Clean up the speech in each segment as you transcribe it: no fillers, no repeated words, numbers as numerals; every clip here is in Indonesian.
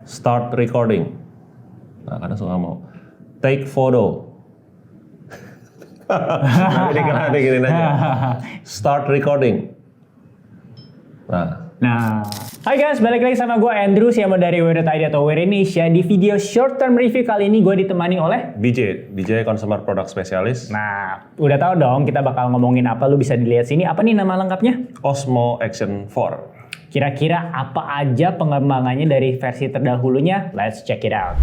Start recording. Nah, kadang suka mau. Take photo. Jadi kena gini aja. Start recording. Nah, hai guys, balik lagi sama gue Andrew, siapa dari Where.id atau Where Indonesia. Di video short term review kali ini gue ditemani oleh DJ Consumer Product Specialist. Nah, udah tahu dong kita bakal ngomongin apa, lu bisa dilihat sini. Apa nih nama lengkapnya? Osmo Action 4. Kira-kira apa aja pengembangannya dari versi terdahulunya? Let's check it out.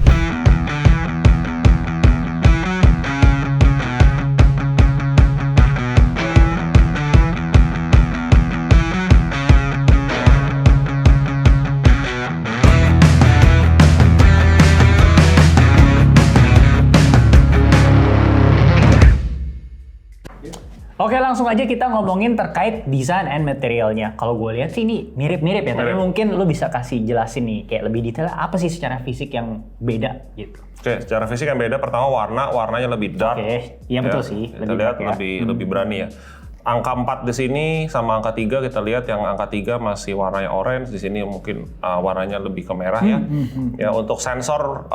Oke, langsung aja kita ngomongin terkait desain and materialnya. Kalau gue lihat sih ini mirip-mirip ya, tapi mungkin lu bisa kasih jelasin nih kayak lebih detail apa sih secara fisik yang beda gitu. Oke, secara fisik yang beda pertama warnanya lebih dark. Oke, iya betul sih. Kita lihat lebih berani ya. Angka 4 di sini sama angka 3 kita lihat yang angka 3 masih warnanya orange, di sini mungkin warnanya lebih ke merah ya. Ya, untuk sensor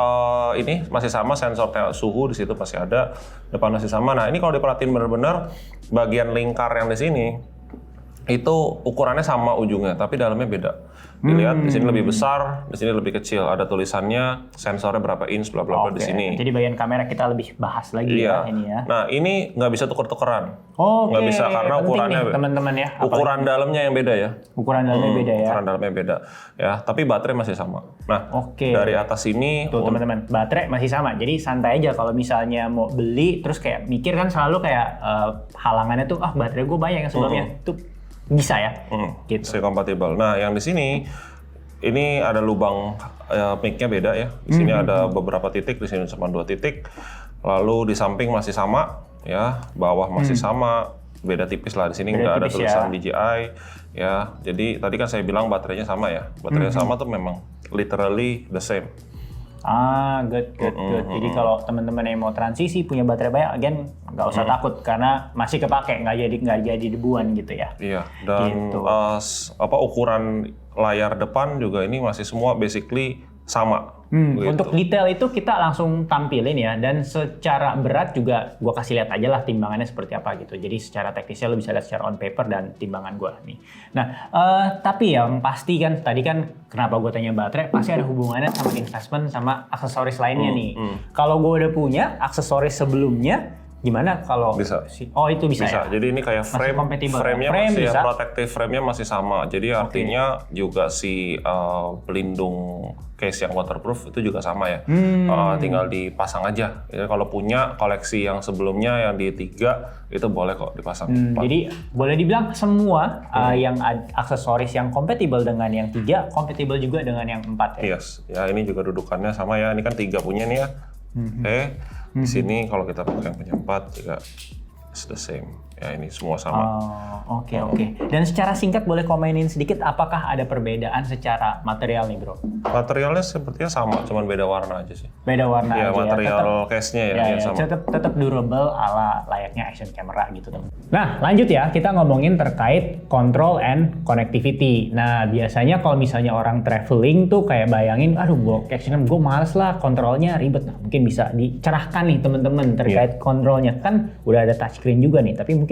ini masih sama, sensor suhu di situ masih ada, depan masih sama. Nah, ini kalau diperhatiin benar-benar bagian lingkar yang di sini itu ukurannya sama ujungnya, tapi dalamnya beda. Dilihat di sini lebih besar, di sini lebih kecil. Ada tulisannya, sensornya berapa inch, bla bla bla di sini. Jadi bagian kamera kita lebih bahas lagi ya ini ya. Nah, ini nggak bisa tuker-tukeran. Nggak bisa karena ukurannya teman-teman ya. Ukuran dalamnya yang beda ya. Ukuran dalamnya beda ya. Ukuran dalamnya beda ya, tapi baterai masih sama. Nah, dari atas ini tuh teman-teman, baterai masih sama. Jadi santai aja kalau misalnya mau beli terus kayak mikir kan selalu kayak halangannya tuh baterai gue banyak yang sebelumnya. Tuh bisa ya. Gitu. Masih kompatibel. Nah, yang di sini ini ada lubang mic-nya beda ya. Di sini ada beberapa titik, di sini cuma 2 titik. Lalu di samping masih sama ya, bawah masih sama. Beda tipis lah, di sini nggak ada tulisan DJI ya. Jadi tadi kan saya bilang baterainya sama ya. Baterainya sama tuh memang literally the same. Good. Jadi kalau teman-teman yang mau transisi punya baterai banyak, again nggak usah takut karena masih kepake, nggak jadi debuan gitu ya. Iya. Dan gitu. Ukuran layar depan juga ini masih semua basically sama. Gitu. Untuk detail itu kita langsung tampilin ya, dan secara berat juga gua kasih lihat aja lah timbangannya seperti apa gitu. Jadi secara teknisnya lo bisa lihat secara on paper dan timbangan gua nih. Nah, tapi yang pasti kan tadi kan kenapa gua tanya baterai, pasti ada hubungannya sama investment sama aksesoris lainnya nih. Kalau gua udah punya aksesoris sebelumnya, gimana kalau bisa? Itu bisa ya? Jadi ini kayak frame-nya masih ya, protective frame-nya masih sama. Jadi artinya juga si pelindung case yang waterproof itu juga sama ya. Tinggal dipasang aja. Jadi kalau punya koleksi yang sebelumnya yang di 3 itu boleh kok dipasang. Jadi boleh dibilang semua yang aksesoris yang kompatibel dengan yang 3 kompatibel juga dengan yang 4 ya. Yes. Ya, ini juga dudukannya sama ya. Ini kan 3 punya nih ya. Di sini kalau kita pakai yang punya 4 juga it's the same. Ya, ini semua sama. Oke. Dan secara singkat boleh komenin sedikit apakah ada perbedaan secara material nih, Bro? Materialnya sepertinya sama, cuman beda warna aja sih. Beda warna aja. Material case-nya ya sama. Tetap durable ala layaknya action camera gitu, teman. Nah, lanjut ya, kita ngomongin terkait control and connectivity. Nah, biasanya kalau misalnya orang traveling tuh kayak bayangin, action cam gue males lah, kontrolnya ribet. Nah, mungkin bisa dicerahkan nih teman-teman terkait kontrolnya. Kan udah ada touchscreen juga nih, tapi mungkin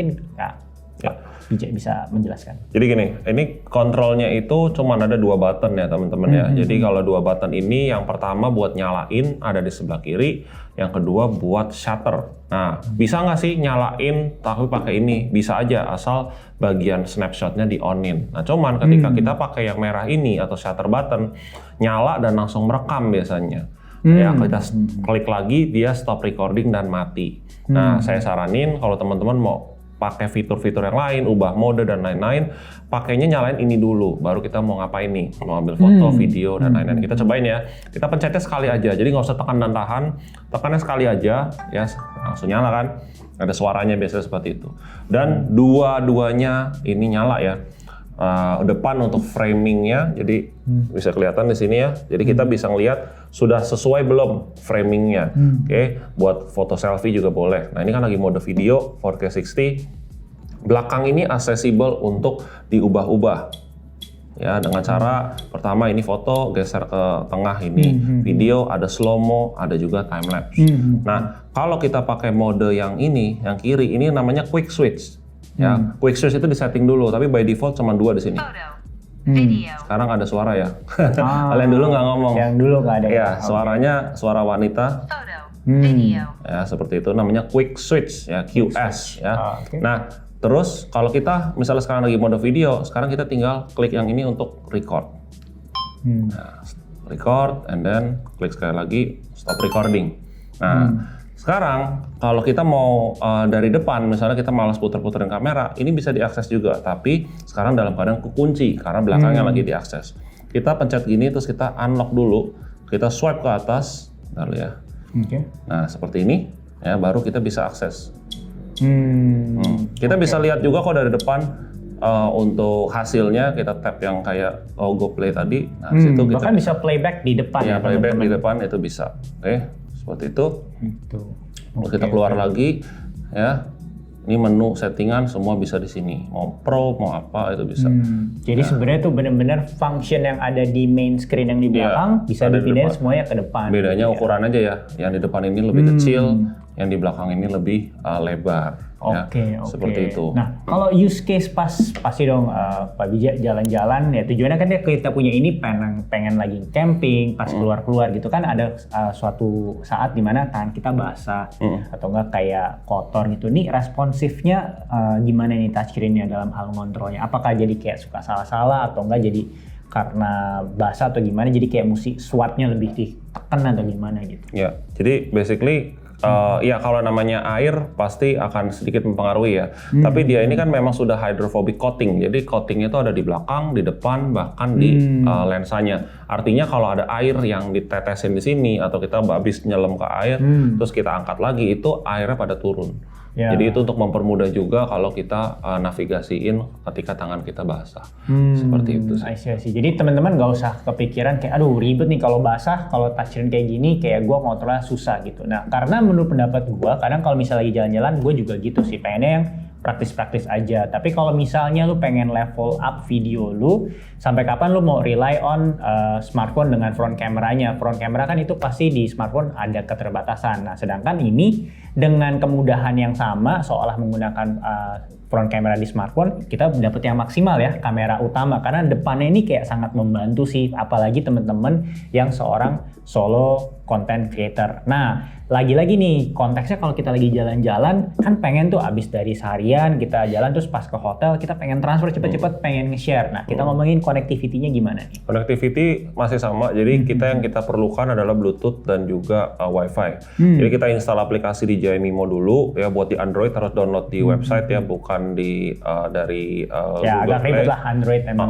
DJ bisa menjelaskan. Jadi gini, ini kontrolnya itu cuma ada 2 button ya teman-teman ya. Jadi kalau 2 button ini, yang pertama buat nyalain ada di sebelah kiri, yang kedua buat shutter. Nah, bisa nggak sih nyalain tapi pakai ini? Bisa aja, asal bagian snapshotnya di on-in. Nah, cuman ketika kita pakai yang merah ini atau shutter button, nyala dan langsung merekam biasanya. Ya, kita klik lagi, dia stop recording dan mati. Nah, saya saranin kalau teman-teman mau pakai fitur-fitur yang lain, ubah mode dan lain-lain, pakainya nyalain ini dulu, baru kita mau ngapain nih, mau ambil foto, video dan lain-lain. Kita cobain ya, kita pencetnya sekali aja, jadi nggak usah tekan dan tahan, tekannya sekali aja, ya langsung nyala kan, ada suaranya biasanya seperti itu. Dan dua-duanya ini nyala ya. Depan untuk framingnya, jadi bisa kelihatan di sini ya. Jadi kita bisa ngelihat sudah sesuai belum framingnya. Oke, buat foto selfie juga boleh. Nah, ini kan lagi mode video 4K 60. Belakang ini accessible untuk diubah-ubah. ya dengan cara pertama ini foto geser ke tengah ini, video ada slow mo, ada juga time lapse. Nah, kalau kita pakai mode yang ini, yang kiri ini namanya quick switch. Ya, quick switch itu disetting dulu, tapi by default cuma 2 di sini. Sekarang ada suara ya. Kalian dulu nggak ngomong. Yang dulu nggak ada. Ya, suaranya suara wanita. Ya, seperti itu namanya quick switch ya, QS ya. Nah, terus kalau kita misalnya sekarang lagi mode video, sekarang kita tinggal klik yang ini untuk record. Nah, record and then klik sekali lagi stop recording. Nah, sekarang kalau kita mau dari depan, misalnya kita malas puter-puterin kamera, ini bisa diakses juga, tapi sekarang dalam keadaan kekunci karena belakangnya lagi diakses. Kita pencet gini terus kita unlock dulu, kita swipe ke atas, bentar ya. Nah, seperti ini ya, baru kita bisa akses. Kita bisa lihat juga kok dari depan untuk hasilnya, kita tap yang kayak logo play tadi. Nah, situ kita bahkan bisa playback di depan ya, playback di depan itu bisa. Oke, seperti itu. Kalau kita keluar lagi ya. Ini menu settingan semua bisa di sini. Mau pro, mau apa itu bisa. Jadi sebenarnya tuh benar-benar function yang ada di main screen yang di belakang bisa dipindahin semuanya ke depan. Bedanya ukuran aja ya. Yang di depan ini lebih kecil, yang di belakang ini lebih lebar. Oke. Seperti itu. Nah, kalau use case pasti dong Pak Bija jalan-jalan ya, tujuannya kan kita punya ini pengen lagi camping, pas keluar-keluar gitu kan ada suatu saat dimana tangan kita basah atau enggak kayak kotor gitu. Nih responsifnya gimana nih touchscreen-nya dalam hal ngontrolnya? Apakah jadi kayak suka salah-salah atau enggak jadi karena basah atau gimana, jadi kayak mesti swipe-nya lebih ditekan atau gimana gitu? Ya, jadi basically ya kalau namanya air pasti akan sedikit mempengaruhi ya. Tapi dia ini kan memang sudah hydrophobic coating. Jadi coatingnya itu ada di belakang, di depan, bahkan di lensanya. Artinya kalau ada air yang ditetesin di sini atau kita habis nyelam ke air, terus kita angkat lagi, itu airnya pada turun. Jadi itu untuk mempermudah juga kalau kita navigasiin ketika tangan kita basah. Seperti itu sih. I see. Jadi teman-teman nggak usah kepikiran kayak aduh ribet nih kalau basah, kalau touchscreen kayak gini kayak gue ngontrolnya susah gitu. Nah, karena menurut pendapat gue, kadang kalau misalnya lagi jalan-jalan gue juga gitu sih, pengennya yang praktis-praktis aja. Tapi kalau misalnya lu pengen level up video lu, sampai kapan lu mau rely on smartphone dengan front kameranya? Front kamera kan itu pasti di smartphone ada keterbatasan. Nah, sedangkan ini dengan kemudahan yang sama, seolah menggunakan front kamera di smartphone, kita dapat yang maksimal ya, kamera utama. Karena depannya ini kayak sangat membantu sih, apalagi teman-teman yang seorang solo content creator. Nah, lagi-lagi nih konteksnya kalau kita lagi jalan-jalan kan pengen tuh abis dari seharian kita jalan terus pas ke hotel kita pengen transfer cepet-cepet, pengen nge-share. Nah, kita ngomongin connectivity-nya gimana nih? Connectivity masih sama, jadi yang kita perlukan adalah Bluetooth dan juga Wi-Fi. Jadi kita install aplikasi di Jaimimo dulu ya, buat di Android harus download di website ya, bukan di dari ya, Google agak ribet Play. lah Android memang.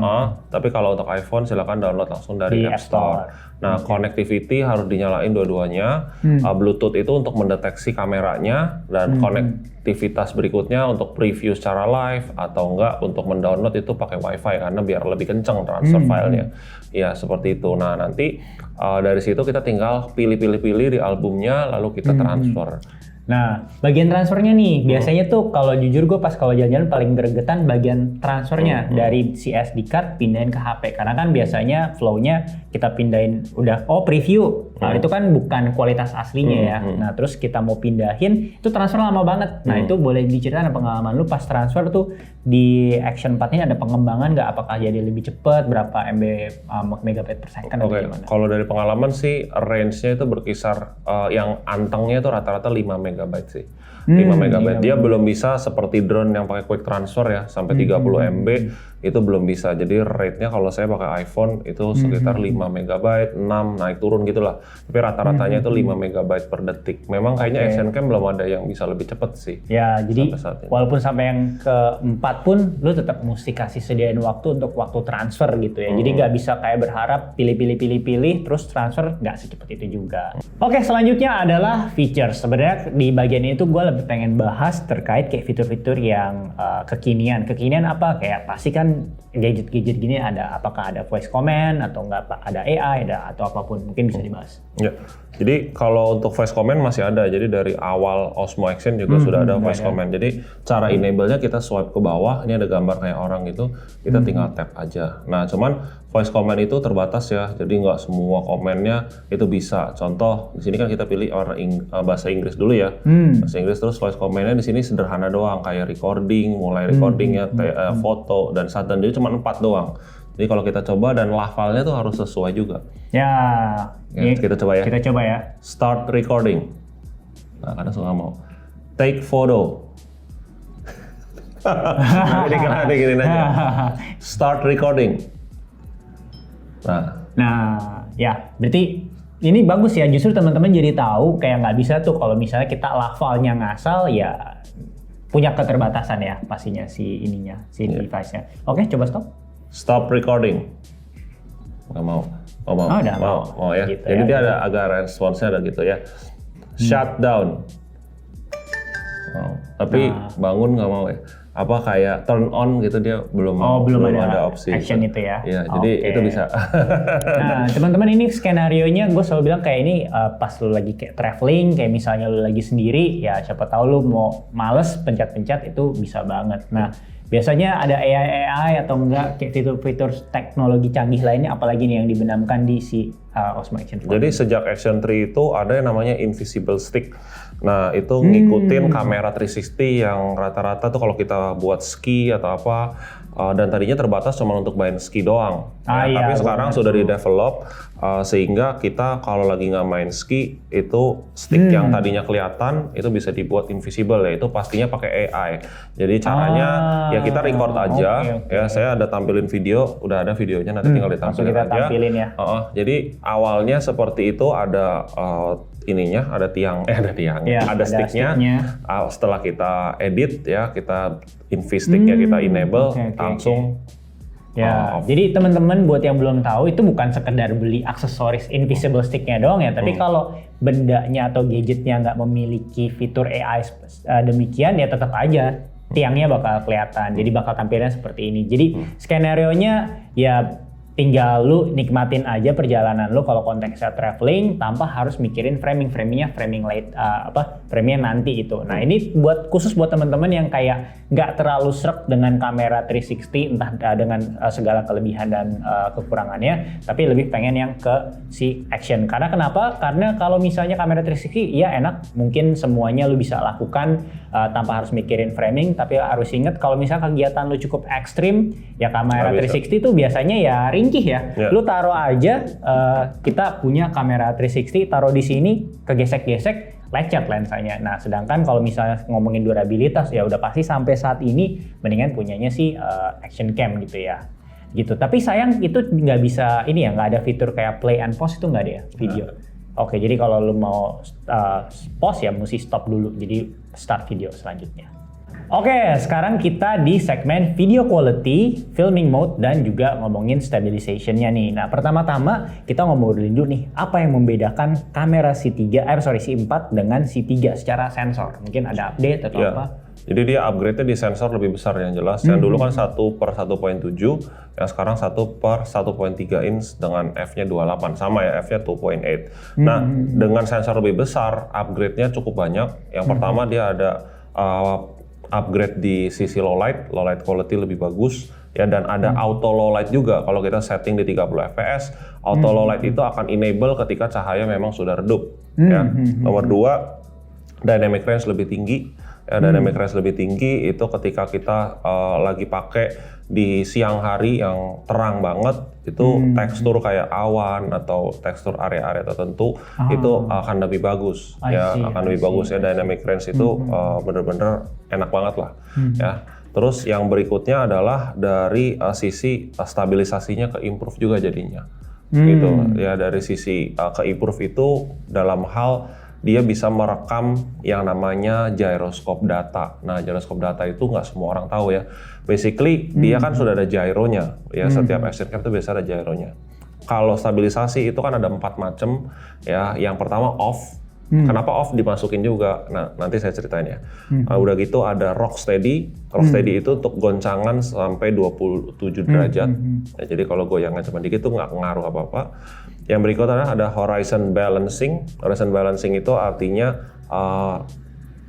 Tapi kalau untuk iPhone silakan download langsung dari App Store. Nah, connectivity harus dinyalain dua-duanya. Bluetooth itu untuk mendeteksi kameranya, dan konektivitas berikutnya untuk preview secara live atau enggak untuk mendownload itu pakai Wi-Fi karena biar lebih kenceng transfer filenya. Ya, seperti itu. Nah, nanti dari situ kita tinggal pilih di albumnya lalu kita transfer. Nah, bagian transfernya nih, biasanya tuh kalau jujur gue pas kalau jalan-jalan paling gregetan bagian transfernya dari si SD card pindahin ke HP. Karena kan biasanya flow-nya kita pindahin udah, preview. Nah, itu kan bukan kualitas aslinya ya. Nah, terus kita mau pindahin, itu transfer lama banget. Nah, itu boleh diceritain pengalaman lu pas transfer tuh di Action 4 ini ada pengembangan nggak? Apakah jadi lebih cepat? Berapa megabyte per second atau gimana? Kalau dari pengalaman sih range-nya itu berkisar yang antengnya itu rata-rata 5 megabyte sih. 5 megabyte. Dia belum bisa seperti drone yang pakai quick transfer ya, sampai 30 MB itu belum bisa. Jadi rate-nya kalau saya pakai iPhone itu sekitar 5 megabyte, 6 naik turun gitulah. Tapi rata-ratanya itu 5 megabyte per detik. Memang kayaknya Action Cam belum ada yang bisa lebih cepat sih. Ya, jadi walaupun sampai yang keempat pun lu tetap mesti kasih sediain waktu untuk waktu transfer gitu ya. Jadi nggak bisa kayak berharap pilih terus transfer, nggak secepat itu juga. Oke, selanjutnya adalah features. Sebenarnya di bagian ini tuh gue lebih pengen bahas terkait kayak fitur-fitur yang kekinian. Kekinian apa? Kayak pasti kan kan gadget-gadget gini apakah ada voice command atau enggak ada AI atau apapun, mungkin bisa dibahas. Ya, jadi kalau untuk voice command masih ada. Jadi dari awal Osmo Action juga sudah ada voice command. Jadi cara enable-nya kita swipe ke bawah, ini ada gambar kayak orang gitu, kita tinggal tap aja. Nah, cuman voice command itu terbatas ya, jadi nggak semua komennya itu bisa. Contoh di sini kan kita pilih bahasa Inggris dulu ya, bahasa Inggris, terus voice command-nya di sini sederhana doang, kayak recording, mulai recordingnya foto dan sudden, jadi cuma 4 doang. Jadi kalau kita coba dan lafalnya tuh harus sesuai juga. Ya, Kita coba ya. Kita coba ya. Start recording. Nah, kadang suka mau. Take photo. Jadi kena gini aja. Start recording. Nah, ya berarti ini bagus ya. Justru teman-teman jadi tahu kayak nggak bisa tuh kalau misalnya kita lafalnya ngasal ya punya keterbatasan ya pastinya si device-nya. Oke, coba stop. Stop recording. Nggak mau. Mau ya. Gitu jadi ya. dia ada agak responsnya ada gitu ya. Shut down. Tapi bangun nggak mau ya. Apa kayak turn on gitu dia belum ada opsi action itu ya. Iya, jadi itu bisa. Nah, teman-teman ini skenario-nya gue selalu bilang kayak ini pas lu lagi kayak traveling, kayak misalnya lu lagi sendiri, ya siapa tahu lu mau males pencet-pencet itu bisa banget. Nah, biasanya ada AI atau enggak kayak fitur-fitur teknologi canggih lainnya, apalagi nih yang dibenamkan di si Osmo Action 4. Jadi sejak Action 3 itu ada yang namanya invisible stick. Nah, itu ngikutin kamera 360 yang rata-rata tuh kalau kita buat ski atau apa, dan tadinya terbatas cuma untuk main ski doang. Tapi sekarang sudah di-develop sehingga kita kalau lagi nggak main ski, itu stick yang tadinya kelihatan itu bisa dibuat invisible, yaitu pastinya pakai AI. Jadi caranya ya kita record aja, ya saya ada tampilin video, udah ada videonya, nanti tinggal ditampilin kita aja. Tampilin ya. Jadi awalnya seperti itu, ada ada sticknya. Setelah kita edit ya, kita sticknya kita enable, langsung ya. Jadi teman-teman buat yang belum tahu, itu bukan sekedar beli aksesoris invisible sticknya doang ya, tapi kalau bendanya atau gadgetnya nggak memiliki fitur AI demikian ya tetap aja tiangnya bakal kelihatan, jadi bakal tampilnya seperti ini. Jadi skenario-nya ya tinggal lu nikmatin aja perjalanan lu kalau konteksnya traveling tanpa harus mikirin framingnya nanti itu. Nah, ini khusus buat teman-teman yang kayak nggak terlalu sreg dengan kamera 360 entah dengan segala kelebihan dan kekurangannya, tapi lebih pengen yang ke si action. Karena kenapa? Karena kalau misalnya kamera 360 ya enak, mungkin semuanya lu bisa lakukan tanpa harus mikirin framing, tapi harus ingat kalau misalnya kegiatan lu cukup ekstrim, ya kamera 360 itu biasanya ya ringkih ya. Lu taruh aja, kita punya kamera 360, taruh di sini, kegesek-gesek, lecet lensanya. Nah, sedangkan kalau misalnya ngomongin durabilitas, ya udah pasti sampai saat ini mendingan punyanya sih action cam gitu ya. Gitu. Tapi sayang itu nggak bisa nggak ada fitur kayak play and pause, itu nggak ada ya video. Oke, jadi kalau lu mau pause ya mesti stop dulu. Jadi start video selanjutnya. Oke, sekarang kita di segmen video quality, filming mode, dan juga ngomongin stabilization-nya nih. Nah, pertama-tama kita ngomongin dulu nih, apa yang membedakan kamera C4 dengan C3 secara sensor? Mungkin ada update atau apa? Jadi dia upgrade-nya di sensor lebih besar yang jelas. Yang dulu kan 1/1.7, yang sekarang 1/1.3 inch dengan f-nya 28. Sama ya, f-nya 2.8. Nah, dengan sensor lebih besar, upgrade-nya cukup banyak. Yang pertama dia ada upgrade di sisi low light quality lebih bagus ya, dan ada auto low light juga. Kalau kita setting di 30 fps, auto low light itu akan enable ketika cahaya memang sudah redup ya. Nomor 2, dynamic range lebih tinggi. Ya, dynamic range lebih tinggi itu ketika kita lagi pakai di siang hari yang terang banget, itu tekstur kayak awan atau tekstur area-area tertentu itu akan lebih bagus bagus ya. Dynamic range itu bener-bener enak banget lah ya. Terus yang berikutnya adalah dari sisi stabilisasinya ke improve juga jadinya gitu ya. Dari sisi ke improve itu dalam hal dia bisa merekam yang namanya gyroscope data. Nah, gyroscope data itu nggak semua orang tahu ya. Basically dia kan sudah ada gyronya ya. Setiap action cam itu biasa ada gyronya. Kalau stabilisasi itu kan ada 4 macam ya. Yang pertama off. Kenapa off dimasukin juga? Nah, nanti saya ceritain ya. Udah gitu ada Rocksteady. Rocksteady itu untuk goncangan sampai 27 derajat. Nah, jadi kalau goyangan cuma dikit tuh nggak ngaruh apa-apa. Yang berikutnya ada Horizon Balancing. Horizon Balancing itu artinya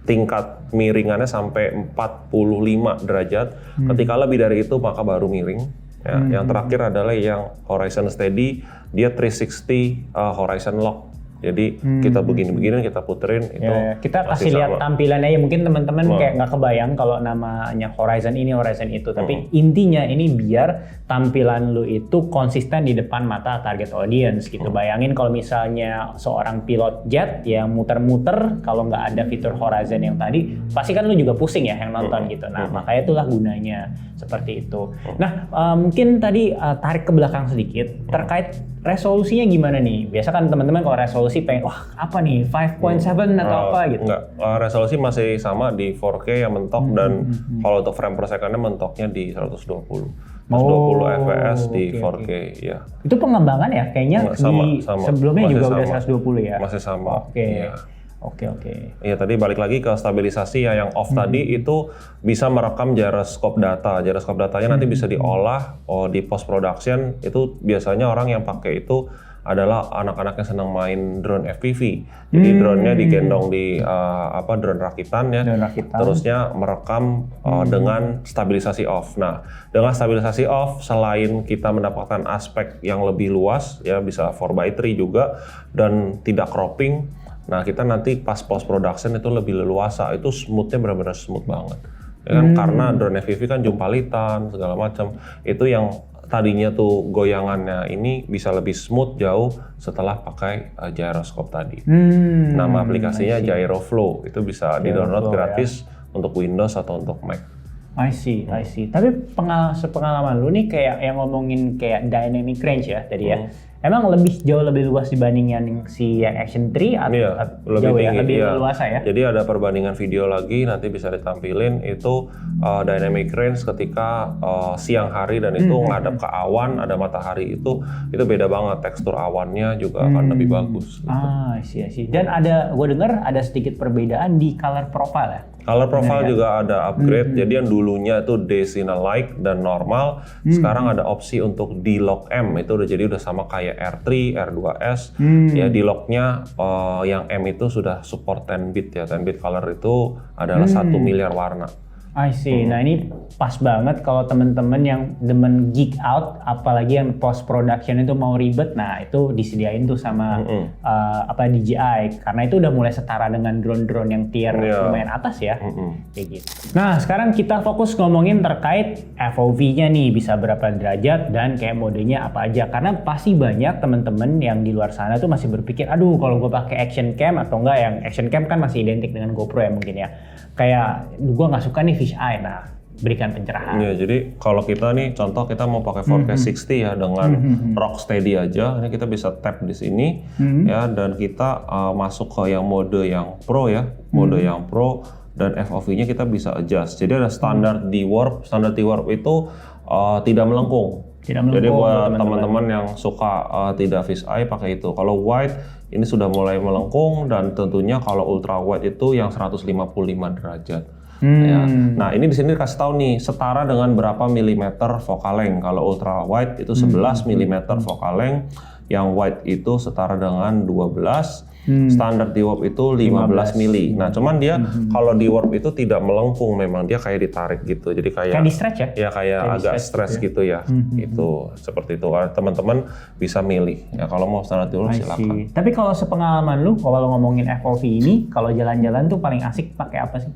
tingkat miringannya sampai 45 derajat. Ketika lebih dari itu maka baru miring. Ya, yang terakhir adalah yang Horizon Steady, dia 360 Horizon Lock. Jadi kita begini-begini, kita puterin itu. Kita kasih lihat tampilannya ya, mungkin teman-teman kayak nggak kebayang kalau namanya Horizon ini, Horizon itu. Tapi intinya ini biar tampilan lu itu konsisten di depan mata target audience gitu. Bayangin kalau misalnya seorang pilot jet yang muter-muter, kalau nggak ada fitur Horizon yang tadi, pasti kan lu juga pusing ya yang nonton gitu. Nah makanya itulah gunanya seperti itu. Nah mungkin tadi tarik ke belakang sedikit terkait resolusinya gimana nih? Biasa kan teman-teman kalau resolusi pengen, wah apa nih 5.7 atau apa gitu? Enggak, resolusi masih sama di 4K yang mentok dan kalau untuk frame per second-nya mentoknya di 120. 120 fps di 4K ya. Itu pengembangan ya? Kayaknya sama. Sebelumnya masih juga sama. Udah 120 ya? Masih sama. Oke. Ya. Oke. Iya tadi balik lagi ke stabilisasi ya, yang off tadi itu bisa merekam gyroscope data. Gyroscope datanya nanti bisa diolah di post production. Itu biasanya orang yang pakai itu adalah anak-anak yang senang main drone FPV. Jadi drone-nya digendong di drone rakitan ya. Terusnya merekam dengan stabilisasi off. Nah, dengan stabilisasi off selain kita mendapatkan aspek yang lebih luas ya, bisa 4x3 juga dan tidak cropping. Nah kita nanti pas post production itu lebih leluasa, itu smoothnya benar-benar smooth banget, ya kan? Karena drone FPV kan jumpalitan segala macam, itu yang tadinya tuh goyangannya ini bisa lebih smooth jauh setelah pakai gyroscope tadi. Nama aplikasinya Gyroflow, itu bisa di-download gratis untuk Windows atau untuk Mac. I see. Tapi sepengalaman lu nih kayak yang ngomongin kayak dynamic range ya tadi ya. Emang jauh lebih luas dibanding yang Action 3 atau lebih tinggi, lebih luasa ya? Jadi ada perbandingan video lagi, nanti bisa ditampilin itu dynamic range ketika siang hari dan itu ngadap ke awan, ada matahari itu beda banget, tekstur awannya juga akan lebih bagus. Gitu. I see. Dan gue dengar ada sedikit perbedaan di color profile ya? Color profile juga ada upgrade, jadi yang dulunya itu Decina-like dan normal, sekarang ada opsi untuk D-Lock M, itu udah sama kayak R3, R2S, ya D-Lock-nya yang M itu sudah support 10 bit ya, 10 bit color itu adalah 1 miliar warna. I see. Nah ini pas banget kalau teman-teman yang demen geek out, apalagi yang post production itu mau ribet, nah itu disediain tuh sama DJI, karena itu udah mulai setara dengan drone-drone yang tier lumayan atas ya, kayak gitu. Nah sekarang kita fokus ngomongin terkait FOV-nya nih, bisa berapa derajat dan kayak modenya apa aja, karena pasti banyak teman-teman yang di luar sana tuh masih berpikir, aduh kalau gue pakai action cam atau enggak, yang action cam kan masih identik dengan GoPro ya mungkin ya, kayak gue nggak suka nih fisheye. Nah berikan pencerahan. Iya, jadi kalau kita nih contoh kita mau pakai 4K 60 ya dengan Rocksteady aja, ini kita bisa tap di sini ya, dan kita masuk ke yang mode yang Pro ya, mode yang Pro, dan FOV-nya kita bisa adjust. Jadi ada standar D-Warp. Standar D-Warp itu tidak melengkung. Jadi buat teman-teman yang suka tidak fisheye pakai itu. Kalau wide ini sudah mulai melengkung, dan tentunya kalau ultra wide itu yang 155 derajat. Ya. Nah ini di sini dikasih tahu nih setara dengan berapa milimeter focal length. Kalau ultra wide itu 11 milimeter focal length, yang wide itu setara dengan 12. Standar D-Warp itu 15 mili. Nah, cuman dia kalau D-Warp itu tidak melengkung, memang dia kayak ditarik gitu. Jadi kayak di stretch ya? Ya kayak agak stretch gitu ya. Itu seperti itu. Teman-teman bisa milih. Ya kalau mau standar D-Warp silakan. Tapi kalau sepengalaman lu, kalau ngomongin FOV ini, kalau jalan-jalan tuh paling asik pakai apa sih?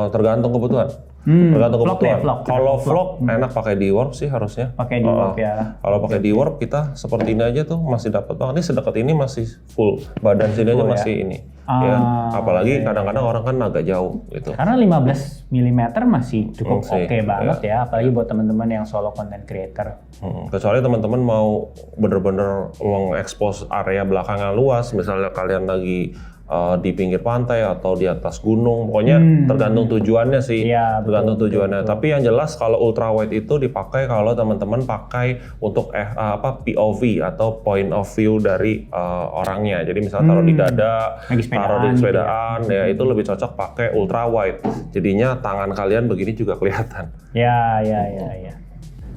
Tergantung kebutuhan. Tergantung kebutuhan. Kalau vlog enak pakai D-Warp sih harusnya. Pakai D-Warp ya. Kalau pakai D-Warp kita seperti ini aja tuh masih dapat banget. Ini sedekat ini masih full. Badan sini aja masih ini. Ya. Apalagi kadang-kadang orang kan agak jauh gitu. Karena 15 mm masih cukup oke banget ya. Apalagi buat teman-teman yang solo content creator. Kecuali teman-teman mau bener-bener mengekspos area belakang yang luas. Misalnya kalian lagi di pinggir pantai atau di atas gunung, pokoknya tergantung tujuannya sih. Iya, Tergantung betul, tujuannya. betul. Tapi yang jelas kalau ultra wide itu dipakai kalau teman-teman pakai untuk POV atau point of view dari orangnya. Jadi misalnya taruh di dada, Lagi sepedaan taruh di gitu sepedaan, ya itu lebih cocok pakai ultra wide. Jadinya tangan kalian begini juga kelihatan. Ya.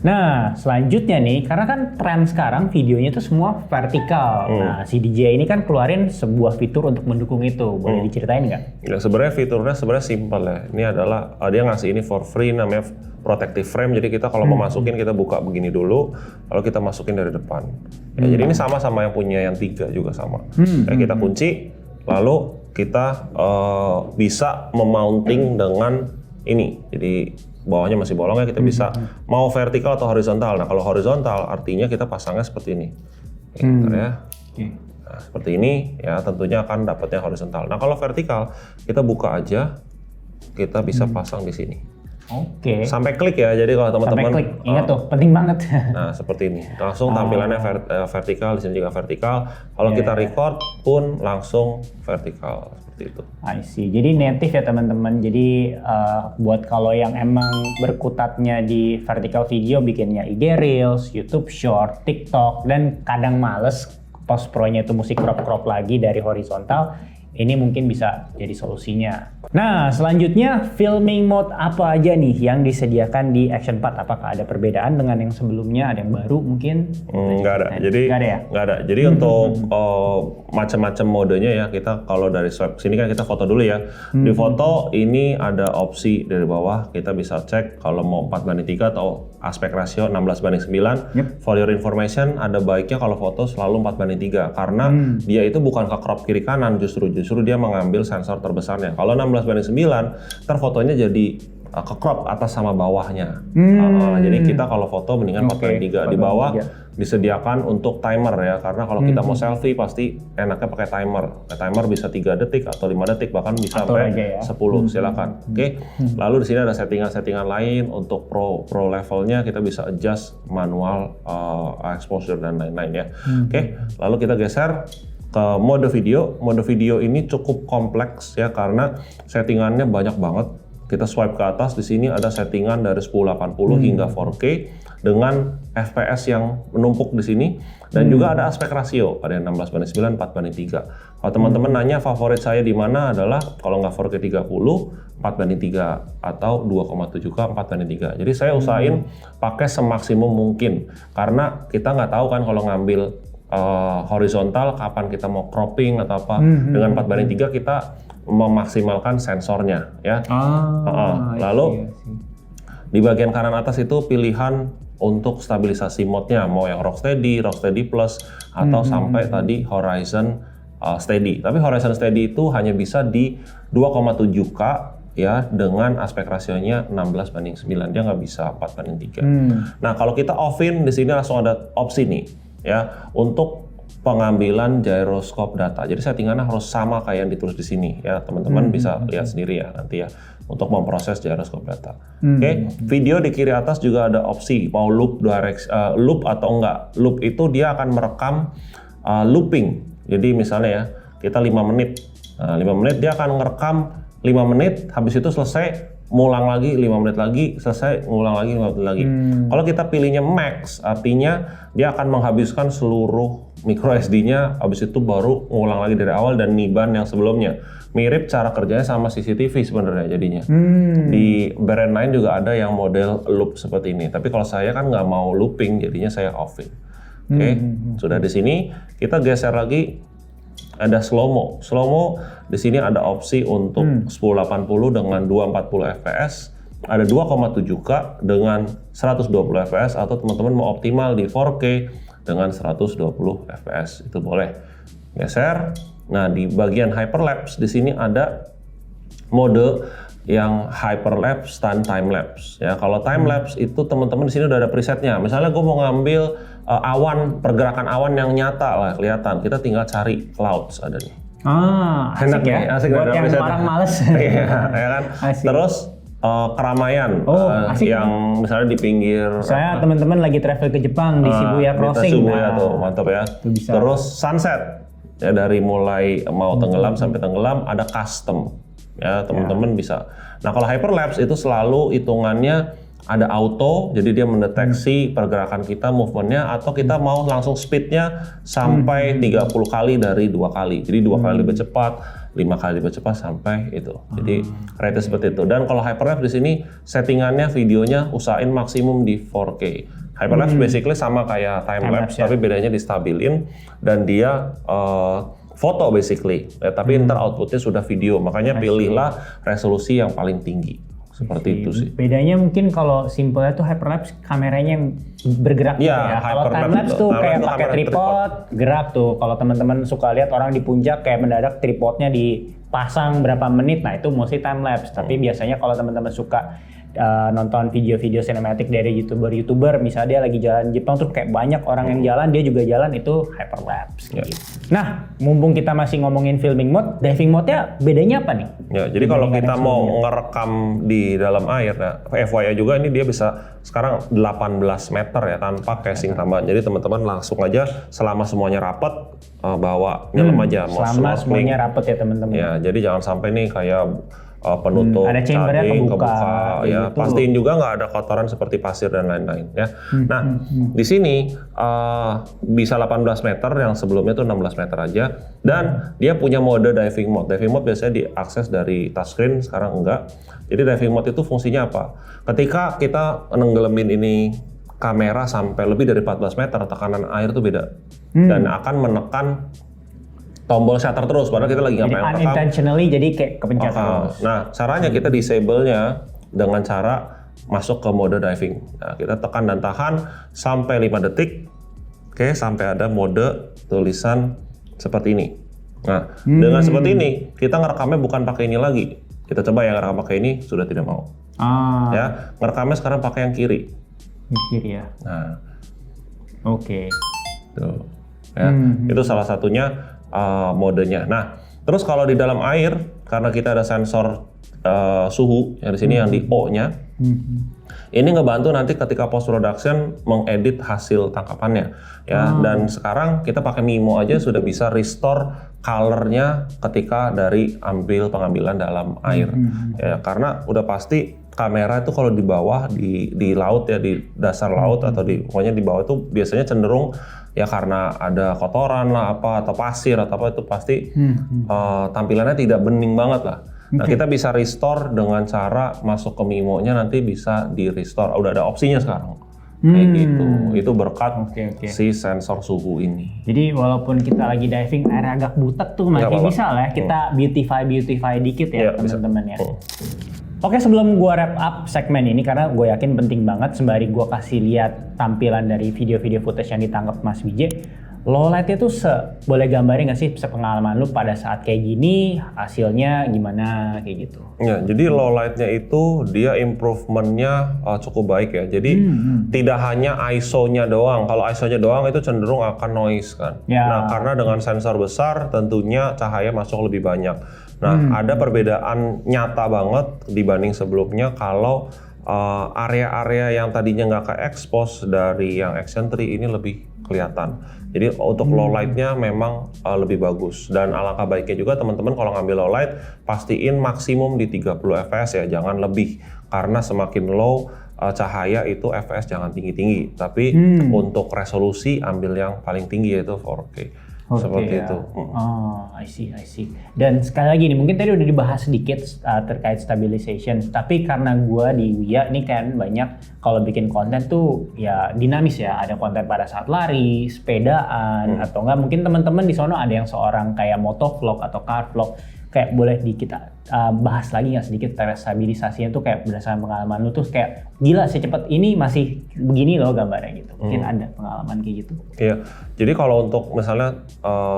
Nah, selanjutnya nih, karena kan tren sekarang videonya itu semua vertikal. Nah, si DJI ini kan keluarin sebuah fitur untuk mendukung itu. Boleh diceritain nggak? Ya sebenarnya fiturnya sebenarnya simpel ya. Ini adalah dia ngasih ini for free namanya protective frame. Jadi kita kalau mau masukin kita buka begini dulu, lalu kita masukin dari depan. Ya, jadi ini sama yang punya yang 3 juga sama. Kita kunci, lalu kita bisa memounting dengan ini. Jadi bawahnya masih bolong ya, kita bisa mau vertikal atau horizontal. Nah kalau horizontal artinya kita pasangnya seperti ini. Bentar ya. Nah, seperti ini ya tentunya akan dapatnya horizontal. Nah kalau vertikal kita buka aja, kita bisa pasang di sini. Oke. Sampai klik ya, jadi kalau teman-teman Sampai klik, ingat tuh, penting banget. nah seperti ini, langsung tampilannya vertikal, di sini juga vertikal. Kalau kita record pun langsung vertikal seperti itu. I see. Jadi native ya teman-teman. Jadi buat kalau yang emang berkutatnya di vertical video, bikinnya IG Reels, YouTube Short, TikTok, dan kadang males post pro-nya itu mesti crop lagi dari horizontal, ini mungkin bisa jadi solusinya. Nah, selanjutnya filming mode apa aja nih yang disediakan di Action 4? Apakah ada perbedaan dengan yang sebelumnya? Ada yang baru mungkin? Nggak ada. Jadi nggak ada ya? Nggak ada. Jadi untuk macam-macam modenya ya, kita kalau dari swipe sini kan kita foto dulu ya. Di foto ini ada opsi dari bawah, kita bisa cek kalau mau 4:3 atau aspek rasio 16:9. For your information, ada baiknya kalau foto selalu 4:3 karena dia itu bukan ke crop kiri kanan, justru dia mengambil sensor terbesarnya. Kalau 16:9, ntar fotonya jadi ke crop atas sama bawahnya. Jadi kita kalau foto mendingan 4:3. Di bawah disediakan untuk timer ya, karena kalau kita mau selfie pasti enaknya pakai timer. Timer bisa 3 detik atau 5 detik, bahkan bisa sampai 10. Silakan. Oke. Lalu di sini ada settingan-settingan lain untuk pro levelnya, kita bisa adjust manual exposure dan lain-lain ya. Oke. Lalu kita geser ke mode video. Mode video ini cukup kompleks ya karena settingannya banyak banget. Kita swipe ke atas, di sini ada settingan dari 1080 hingga 4K dengan FPS yang menumpuk di sini, dan juga ada aspek rasio, ada yang 16:9, 4:3. Kalau teman-teman nanya favorit saya di mana, adalah kalau nggak 4K 30, 4:3 atau 2,7K 4:3. Jadi saya usahain pakai semaksimum mungkin karena kita nggak tahu kan kalau ngambil horizontal kapan kita mau cropping atau apa. Dengan 4:3 kita memaksimalkan sensornya ya. Lalu di bagian kanan atas itu pilihan untuk stabilisasi mode-nya, mau yang Rocksteady Plus atau sampai tadi Horizon Steady. Tapi Horizon Steady itu hanya bisa di 2,7K ya, dengan aspek rasionya 16:9, dia nggak bisa 4:3. Nah kalau kita off-in, di sini langsung ada opsi nih ya untuk pengambilan gyroscope data. Jadi settingannya harus sama kayak yang ditulis di sini ya, teman-teman bisa lihat sendiri ya nanti ya untuk memproses gyroscope data. Oke. Video di kiri atas juga ada opsi mau loop loop atau enggak. Loop itu dia akan merekam looping. Jadi misalnya ya kita 5 menit. Nah, 5 menit dia akan ngerekam 5 menit, habis itu selesai ngulang lagi 5 menit lagi, selesai ngulang lagi 5 menit lagi. Kalau kita pilihnya max, artinya dia akan menghabiskan seluruh micro SD-nya, habis itu baru ngulang lagi dari awal dan niban yang sebelumnya. Mirip cara kerjanya sama CCTV sebenarnya jadinya. Di brand lain juga ada yang model loop seperti ini. Tapi kalau saya kan nggak mau looping, jadinya saya off-in. Oke, sudah di sini kita geser lagi. Ada slow-mo. Slow-mo di sini ada opsi untuk 1080 dengan 240 fps, ada 2,7K dengan 120 fps, atau teman-teman mau optimal di 4K dengan 120 fps, itu boleh. Geser. Nah, di bagian hyperlapse di sini ada mode yang hyperlapse dan timelapse. Ya, kalau timelapse itu teman-teman di sini udah ada presetnya. Misalnya gue mau ngambil awan, pergerakan awan yang nyata lah kelihatan. Kita tinggal cari clouds ada nih. Asik ya. Asik buat yang orang males. Iya, ya kan. Asik. Terus keramaian yang misalnya di pinggir. Saya teman-teman lagi travel ke Jepang di Shibuya Crossing. Shibuya tuh, mantap ya. Bisa. Terus sunset. Ya dari mulai mau tenggelam sampai tenggelam ada custom. Ya, teman-teman bisa. Nah, kalau hyperlapse itu selalu hitungannya ada auto, jadi dia mendeteksi pergerakan kita, movementnya, atau kita mau langsung speednya sampai 30 kali dari 2 kali. Jadi 2 kali lebih cepat, 5 kali lebih cepat sampai itu. Jadi rate seperti itu. Dan kalau hyperlapse di sini settingannya videonya usahain maksimum di 4K. Hyperlapse basically sama kayak timelapse, tapi bedanya distabilin dan dia foto basically. Tapi ntar outputnya sudah video. Makanya pilihlah resolusi yang paling tinggi. Seperti itu sih. Bedanya mungkin kalau simpelnya tuh hyperlapse kameranya yang bergerak gitu ya. Kalau timelapse tuh kayak pakai tripod, gerak tuh. Kalau teman-teman suka lihat orang di puncak kayak mendadak tripodnya dipasang berapa menit, nah itu mostly timelapse. Tapi biasanya kalau teman-teman suka nonton video-video sinematik dari youtuber misalnya dia lagi jalan Jepang tuh kayak banyak orang yang jalan, dia juga jalan, itu hyperlapse gitu. Nah, mumpung kita masih ngomongin filming mode, diving mode-nya bedanya apa nih? Ya, jadi kalau kita mau ngerekam di dalam air, ya, FYI juga ini dia bisa sekarang 18 meter ya tanpa casing tambahan. Jadi teman-teman langsung aja selama semuanya rapat bawa nyelam aja. Selama semuanya rapat ya teman-teman. Ya, jadi jangan sampai nih kayak penutup ada chambernya kebuka ya gitu. Pastiin juga nggak ada kotoran seperti pasir dan lain-lain ya. Nah di sini bisa 18 meter, yang sebelumnya tuh 16 meter aja, dan dia punya mode diving mode. Diving mode biasanya diakses dari touchscreen, sekarang enggak. Jadi diving mode itu fungsinya apa? Ketika kita nenggelamin ini kamera sampai lebih dari 14 meter, tekanan air tuh beda dan akan menekan tombol shutter terus, padahal kita lagi ngapain rekam. Unintentionally jadi kayak kepencet terus. Nah, caranya kita disable-nya dengan cara masuk ke mode diving. Nah, kita tekan dan tahan sampai 5 detik. Oke, sampai ada mode tulisan seperti ini. Nah, dengan seperti ini, kita ngerekamnya bukan pakai ini lagi. Kita coba yang ngerekam pakai ini, sudah tidak mau. Ya, ngerekamnya sekarang pakai yang kiri. Yang kiri ya. Nah. Oke. Tuh. Ya, itu salah satunya modenya. Nah, terus kalau di dalam air, karena kita ada sensor suhu yang di sini yang di O-nya, ini ngebantu nanti ketika post production mengedit hasil tangkapannya, ya. Dan sekarang kita pakai Mimo aja sudah bisa restore color-nya ketika dari pengambilan dalam air, ya. Karena udah pasti kamera itu kalau di bawah di laut ya, di dasar laut atau pokoknya di bawah itu biasanya cenderung ya karena ada kotoran lah apa atau pasir atau apa, itu pasti tampilannya tidak bening banget lah. Nah, kita bisa restore dengan cara masuk ke Mimo-nya, nanti bisa di restore. Udah ada opsinya sekarang. Kayak gitu. Itu berkat si sensor suhu ini. Jadi walaupun kita lagi diving air agak butek tuh masih bisa lah kita beautify dikit ya teman-teman ya. Oke, sebelum gue wrap up segmen ini, karena gue yakin penting banget sembari gue kasih lihat tampilan dari video-video footage yang ditangkap Mas Wijay, low light itu boleh gambarin nggak sih pengalaman lu pada saat kayak gini, hasilnya gimana kayak gitu? Ya, jadi low lightnya itu dia improvementnya cukup baik ya. Jadi tidak hanya ISO-nya doang. Kalau ISO-nya doang itu cenderung akan noise kan. Nah, karena dengan sensor besar tentunya cahaya masuk lebih banyak. Nah, ada perbedaan nyata banget dibanding sebelumnya kalau area-area yang tadinya nggak ke-expose dari yang Action 3 ini lebih kelihatan. Jadi untuk low light-nya memang lebih bagus, dan alangkah baiknya juga teman-teman kalau ngambil low light pastiin maksimum di 30 fps ya, jangan lebih, karena semakin low cahaya itu fps jangan tinggi-tinggi, tapi untuk resolusi ambil yang paling tinggi yaitu 4K. Seperti itu. Oh, I see. Dan sekali lagi nih, mungkin tadi udah dibahas sedikit terkait stabilization, tapi karena gua di Wia ini kan banyak kalau bikin konten tuh ya dinamis ya, ada konten pada saat lari, sepedaan, atau enggak mungkin teman-teman di sono ada yang seorang kayak motovlog atau car vlog. Kayak boleh kita bahas lagi nggak sedikit terkait stabilisasinya tuh, kayak berdasarkan pengalaman lu tuh kayak gila secepat ini masih begini loh gambarnya gitu. Mungkin ada pengalaman kayak gitu. Iya, jadi kalau untuk misalnya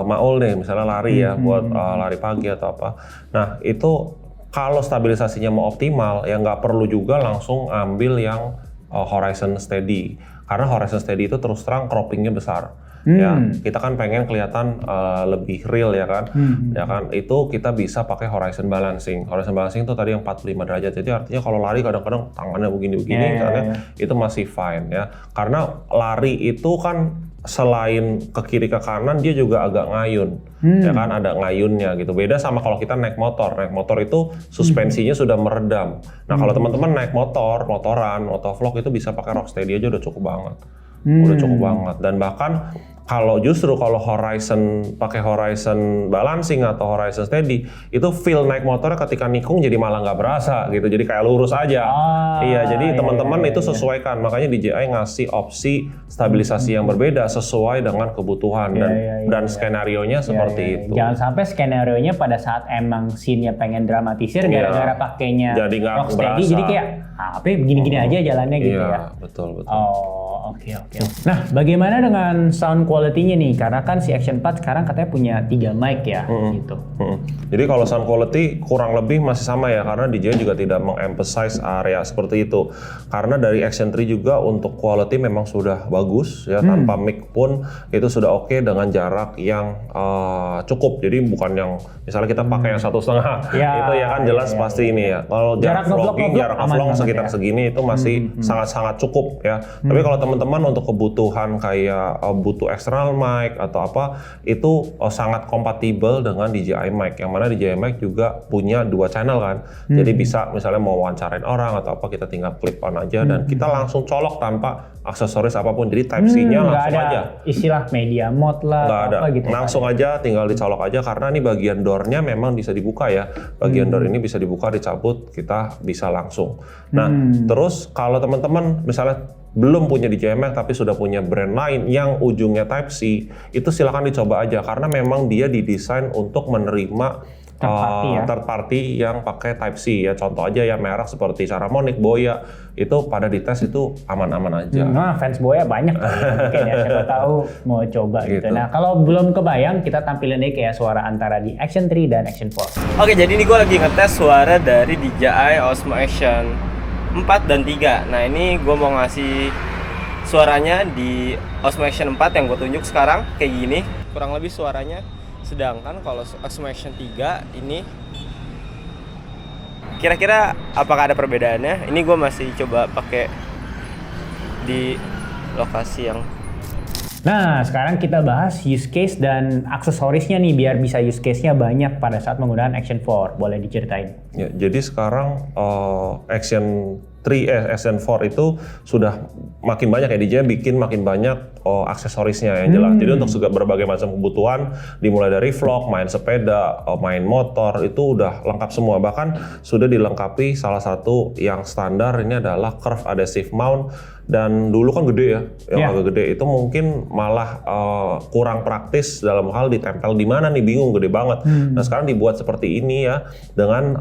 Maul nih, misalnya lari ya buat lari pagi atau apa. Nah itu kalau stabilisasinya mau optimal ya nggak perlu juga langsung ambil yang horizon steady. Karena horizon steady itu terus terang croppingnya besar. Ya, kita kan pengen kelihatan lebih real ya kan. Ya kan, itu kita bisa pakai horizon balancing. Horizon balancing itu tadi yang 45 derajat. Jadi artinya kalau lari kadang-kadang tangannya begini-begini misalnya itu masih fine ya. Karena lari itu kan selain ke kiri ke kanan dia juga agak ngayun, ya kan ada ngayunnya gitu. Beda sama kalau kita naik motor itu suspensinya sudah meredam. Nah kalau teman-teman naik motoran, motovlog itu bisa pakai Rocksteady aja udah cukup banget, udah cukup banget. Dan bahkan kalau Horizon pakai Horizon balancing atau Horizon steady itu feel naik motornya ketika nikung jadi malah nggak berasa gitu, jadi kayak lurus aja. Iya, jadi teman-teman itu sesuaikan, makanya DJI ngasih opsi stabilisasi yang berbeda sesuai dengan kebutuhan dan skenarionya seperti itu. Jangan sampai skenarionya pada saat emang scene-nya pengen dramatisir gara-gara pakainya jadi nggak Rocksteady, jadi kayak apa begini-gini aja jalannya gitu ya. Betul. Oke. Nah, bagaimana dengan sound quality-nya nih? Karena kan si Action 4 sekarang katanya punya 3 mic ya, gitu. Jadi kalau sound quality kurang lebih masih sama ya, karena DJI juga tidak mengemphasize area seperti itu. Karena dari Action 3 juga untuk quality memang sudah bagus ya, tanpa mic pun itu sudah oke dengan jarak yang cukup. Jadi bukan yang misalnya kita pakai yang 1,5 itu ya kan jelas pasti ini ya. Kalau jarak vlogging, jarak vlog sekitar segini itu masih sangat-sangat cukup ya. Tapi kalau teman-teman untuk kebutuhan kayak butuh external mic atau apa itu sangat kompatibel dengan DJI mic, yang mana DJI mic juga punya 2 channel kan. Jadi bisa misalnya mau wawancarain orang atau apa kita tinggal clip on aja dan kita langsung colok tanpa aksesoris apapun. Jadi type C-nya langsung ada aja. Istilah media mode lah Nggak ada. apa gitu. Langsung aja tinggal dicolok aja karena ini bagian door-nya memang bisa dibuka ya. Bagian door ini bisa dibuka, dicabut, kita bisa langsung. Nah, terus kalau teman-teman misalnya belum punya DJI Mic tapi sudah punya brand lain yang ujungnya Type C, itu silakan dicoba aja karena memang dia didesain untuk menerima third party yang pakai Type C ya. Contoh aja ya merek seperti Saramonic, Boya itu pada dites itu aman-aman aja. Nah, fans Boya banyak mungkin ya, siapa tahu mau coba gitu. Nah, kalau belum kebayang kita tampilin nih kayak suara antara di Action 3 dan Action 4. Oke, jadi ini gue lagi ngetes suara dari DJI Osmo Action 4 dan 3. Nah, ini gue mau ngasih suaranya di Osmo Action 4 yang gue tunjuk sekarang kayak gini. Kurang lebih suaranya. Sedangkan kalau Osmo Action 3 ini kira-kira apakah ada perbedaannya? Ini gue masih coba pakai di lokasi yang. Nah, sekarang kita bahas use case dan aksesorisnya nih biar bisa use case-nya banyak pada saat menggunakan Action 4. Boleh diceritain? Ya, jadi sekarang Action 4 itu sudah makin banyak ya, DJI bikin makin banyak aksesorisnya yang jelas. Jadi untuk berbagai macam kebutuhan, dimulai dari vlog, main sepeda, main motor, itu udah lengkap semua. Bahkan sudah dilengkapi salah satu yang standar ini adalah curve adhesive mount. Dan dulu kan gede ya, yang agak gede itu mungkin malah kurang praktis dalam hal ditempel di mana nih, bingung, gede banget. Nah sekarang dibuat seperti ini ya, dengan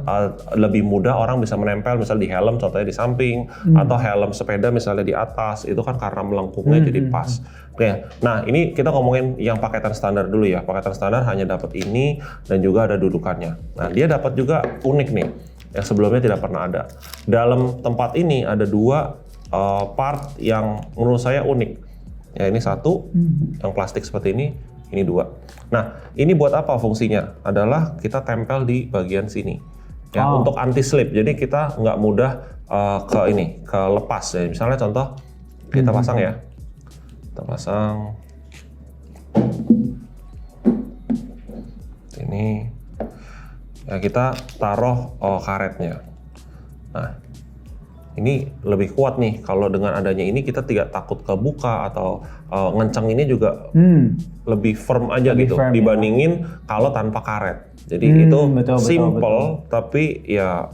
lebih mudah orang bisa menempel misalnya di helm, contohnya di samping, atau helm sepeda misalnya di atas, itu kan karena melengkungnya jadi pas. Oke, nah ini kita ngomongin yang paketan standar dulu ya. Paketan standar hanya dapat ini dan juga ada dudukannya. Nah dia dapat juga unik nih, yang sebelumnya tidak pernah ada. Dalam tempat ini ada 2 part yang menurut saya unik. Ya ini 1 yang plastik seperti ini 2. Nah ini buat apa fungsinya? Adalah kita tempel di bagian sini. Ya untuk anti slip. Jadi kita nggak mudah ke lepas ya. Misalnya contoh kita pasang ya. Kita pasang ini. Ya kita taruh karetnya. Nah ini lebih kuat nih, kalau dengan adanya ini kita tidak takut kebuka atau ngencang ini juga lebih firm aja lebih gitu firm, dibandingin kalau tanpa karet. Jadi itu simple tapi ya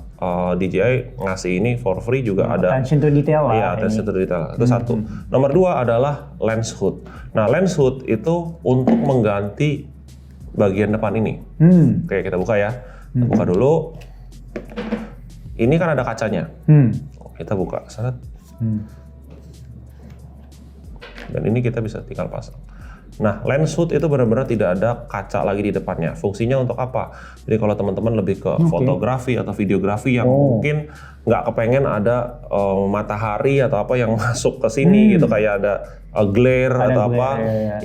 DJI ngasih ini for free juga ada attention to detail lah. Iya, attention to detail. Itu 1. Nomor 2 adalah lens hood. Nah, lens hood itu untuk mengganti bagian depan ini. Oke, kita buka ya. Kita buka dulu. Ini kan ada kacanya. Kita buka, dan ini kita bisa tinggal pasang. Nah, lens hood itu benar-benar tidak ada kaca lagi di depannya. Fungsinya untuk apa? Jadi kalau teman-teman lebih ke fotografi atau videografi yang mungkin nggak kepengen ada matahari atau apa yang masuk ke sini gitu, kayak ada glare atau apa,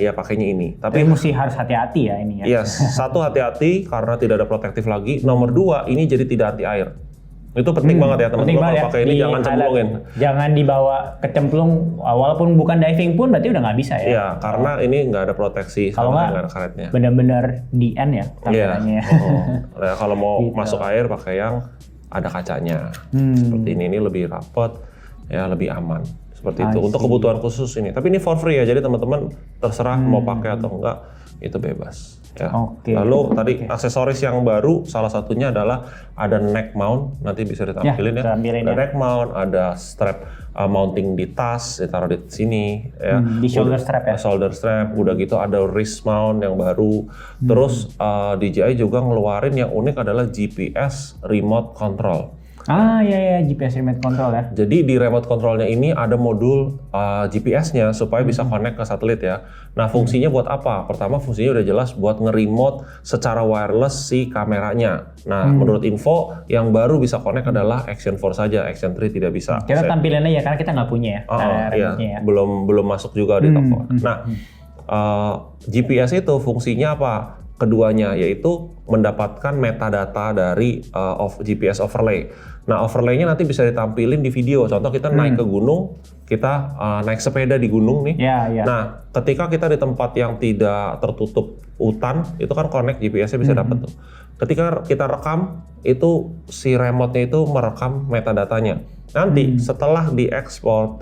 ya pakainya ini. Tapi mesti harus hati-hati ya ini ya. Iya, 1 hati-hati karena tidak ada protektif lagi. Nomor 2 ini jadi tidak anti air. Itu penting banget ya Penting teman-teman, banget kalau pakai ini di jangan highlight. cemplungin. Jangan dibawa kecemplung, walaupun bukan diving pun berarti udah nggak bisa ya. Iya, karena ini nggak ada proteksi Kalau sama nggak, nggak ada karetnya. benar-benar di end ya Iya. kameranya. Nah, kalau mau Gitu. masuk air pakai yang ada kacanya. Seperti ini lebih rapet, ya lebih aman. Seperti itu. I Untuk see. kebutuhan khusus ini. Tapi ini for free ya, jadi teman-teman terserah mau pakai atau enggak, itu bebas. Ya. Oke. Lalu tadi aksesoris yang baru, salah satunya adalah ada neck mount, nanti bisa ditampilin ya. tampilin Ada ya. neck mount, ada strap mounting di tas, ditaruh di sini. Ya. Di shoulder strap ya? Shoulder strap, udah gitu ada wrist mount yang baru. Terus DJI juga ngeluarin yang unik adalah GPS remote control. Ya, GPS remote control ya. Jadi di remote controlnya ini ada modul GPS-nya supaya bisa connect ke satelit ya. Nah fungsinya buat apa? Pertama fungsinya udah jelas buat nge-remote secara wireless si kameranya. Nah menurut info yang baru bisa connect adalah Action 4 saja, Action 3 tidak bisa. Kita tampilin aja karena kita nggak punya ya. Iya, remote-nya ya. belum masuk juga di toko. Nah GPS itu fungsinya apa? Keduanya yaitu mendapatkan metadata dari GPS overlay. Nah overlaynya nanti bisa ditampilin di video. Contoh kita naik ke gunung, kita naik sepeda di gunung nih. Ya. Nah ketika kita di tempat yang tidak tertutup hutan, itu kan connect GPS-nya bisa dapat tuh. Ketika kita rekam, itu si remote-nya itu merekam metadatanya. Nanti setelah diekspor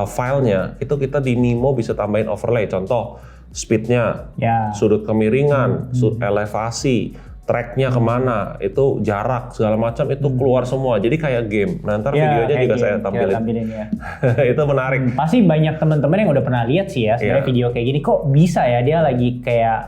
filenya, itu kita di Nemo bisa tambahin overlay. Contoh speednya, Ya. sudut kemiringan, elevasi, tracknya kemana, itu jarak segala macam itu keluar semua. Jadi kayak game. Nah ntar videonya kayak juga game. saya Kita tampilin. tampilin ya. Itu menarik. Pasti banyak teman-teman yang udah pernah lihat sih ya sebenarnya Iya. video kayak gini, kok bisa ya dia lagi kayak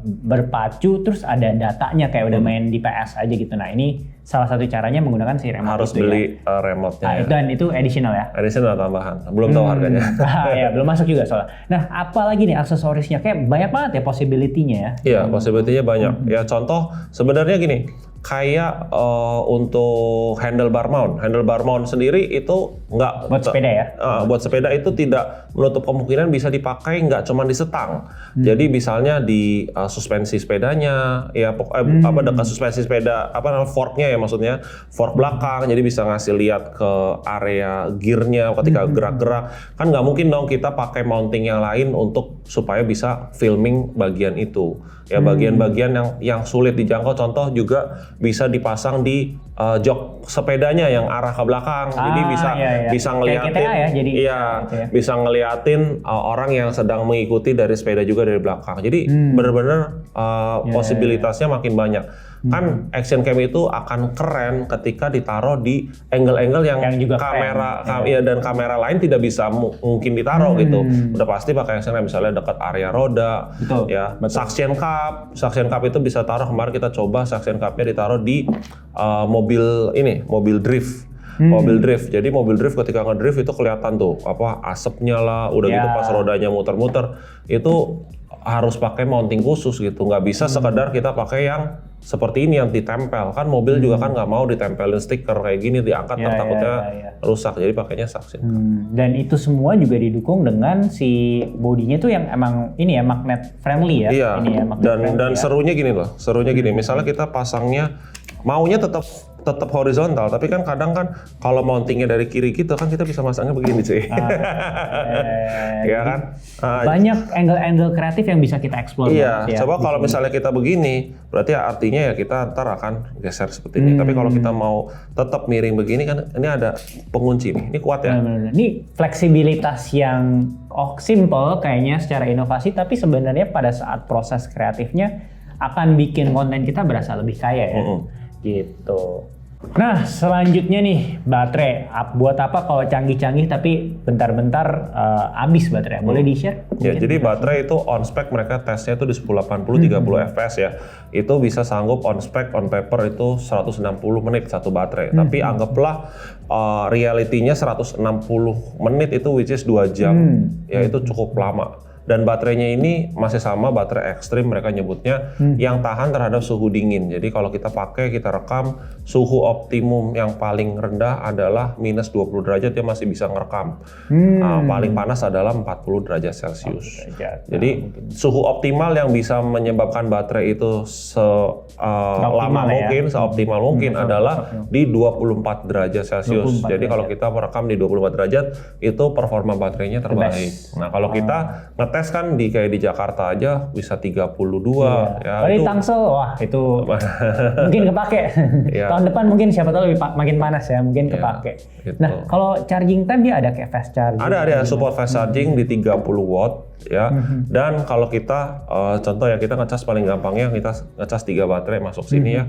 berpacu terus ada datanya kayak udah main di PS aja gitu. Nah ini salah satu caranya menggunakan si remote Harus itu beli ya. remote-nya. Nah, Ya. dan itu additional ya. Additional tambahan. Belum tahu harganya. Ya belum masuk juga soalnya. Nah apalagi nih aksesorisnya, kayak banyak banget ya possibility-nya ya. Iya, possibility-nya banyak. Ya contoh sebenarnya gini, kayak untuk handlebar mount sendiri itu nggak Buat sepeda ya? Buat sepeda itu tidak menutup kemungkinan bisa dipakai nggak cuma di setang. Jadi misalnya di suspensi sepedanya, ya dekat suspensi sepeda, forknya ya maksudnya, fork belakang. Jadi bisa ngasih lihat ke area gearnya ketika gerak-gerak. Kan nggak mungkin dong kita pakai mounting yang lain untuk supaya bisa filming bagian itu. Ya bagian-bagian yang sulit dijangkau, contoh juga bisa dipasang di jok sepedanya yang arah ke belakang. Jadi bisa Kayak ngeliatin, GTA ya, jadi iya, gitu ya. bisa ngeliatin orang yang sedang mengikuti dari sepeda juga dari belakang. Jadi benar-benar posibilitasnya makin banyak. Kan action cam itu akan keren ketika ditaruh di angle-angle yang juga kamera keren, dan kamera lain tidak bisa mungkin ditaruh gitu. Udah pasti pakai action cam misalnya dekat area roda, Betul, ya. betul. Suction cup itu bisa taruh, kemarin kita coba suction cupnya ditaruh di mobil drift. Mobil drift. Jadi mobil drift ketika ngedrift itu kelihatan tuh asapnya lah, udah gitu pas rodanya muter-muter itu harus pakai mounting khusus gitu. Nggak bisa sekedar kita pakai yang seperti ini yang ditempel. Kan mobil juga kan nggak mau ditempelin stiker kayak gini, diangkat takutnya rusak. Jadi pakainya suction cup. Dan itu semua juga didukung dengan si bodinya tuh yang emang ini ya magnet friendly ya. Iya. Ini ya, magnet friendly Dan ya. serunya gini loh. Serunya gini. Misalnya kita pasangnya maunya tetap horizontal, tapi kan kadang kan kalau mountingnya dari kiri gitu kan kita bisa masangnya begini cuy. Iya kan? Banyak angle-angle kreatif yang bisa kita explore. Iya, banget ya, coba di kalau sini. misalnya kita begini, berarti artinya ya kita ntar akan geser seperti ini. Tapi kalau kita mau tetap miring begini kan, ini ada pengunci nih. Ini kuat ya. Benar-benar. Ini fleksibilitas yang simple kayaknya secara inovasi, tapi sebenarnya pada saat proses kreatifnya akan bikin konten kita berasa lebih kaya ya. Gitu. Nah, selanjutnya nih baterai. Buat apa kalau canggih-canggih tapi bentar-bentar habis baterai? Boleh di-share? Ya, jadi baterai itu on spec mereka tesnya itu di 1080 30 fps ya. Itu bisa sanggup on spec on paper itu 160 menit satu baterai. Tapi anggaplah realitinya 160 menit itu which is 2 jam. Ya itu cukup lama. Dan baterainya ini masih sama baterai ekstrim mereka nyebutnya yang tahan terhadap suhu dingin. Jadi kalau kita pakai, kita rekam, suhu optimum yang paling rendah adalah minus 20 derajat dia masih bisa ngerekam. Paling panas adalah 40 derajat Celcius. Jadi suhu optimal yang bisa menyebabkan baterai itu lama mungkin, seoptimal mungkin adalah di 24 derajat Celcius. Jadi kalau kita merekam di 24 derajat itu performa baterainya terbaik. Nah kalau kita ngetes kan kayak di Jakarta aja bisa 32 ya. Kalau di Tangsel wah itu mungkin kepake. Tahun depan mungkin siapa tahu lebih makin panas ya, mungkin kepake. Gitu. Nah kalau charging time dia ada kayak fast charging? Ada support fast charging di 30 watt ya. Dan kalau kita contoh ya kita ngecas paling gampangnya kita ngecas 3 baterai masuk sini ya.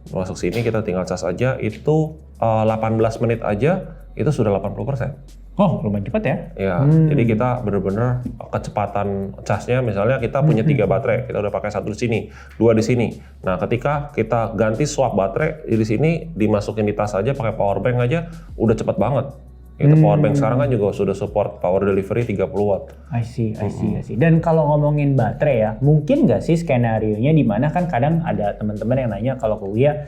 Masuk sini kita tinggal cas aja itu 18 menit aja itu sudah 80%. Oh, lumayan cepat ya? Ya, jadi kita benar-benar kecepatan casnya misalnya kita punya 3 baterai, kita udah pakai 1 di sini, 2 di sini. Nah, ketika kita ganti swap baterai di sini dimasukin di tas aja pakai power bank aja udah cepat banget. Itu power bank sekarang kan juga sudah support power delivery 30 watt. I see. Dan kalau ngomongin baterai ya, mungkin nggak sih skenario-nya di mana kan kadang ada teman-teman yang nanya kalau ke Uya,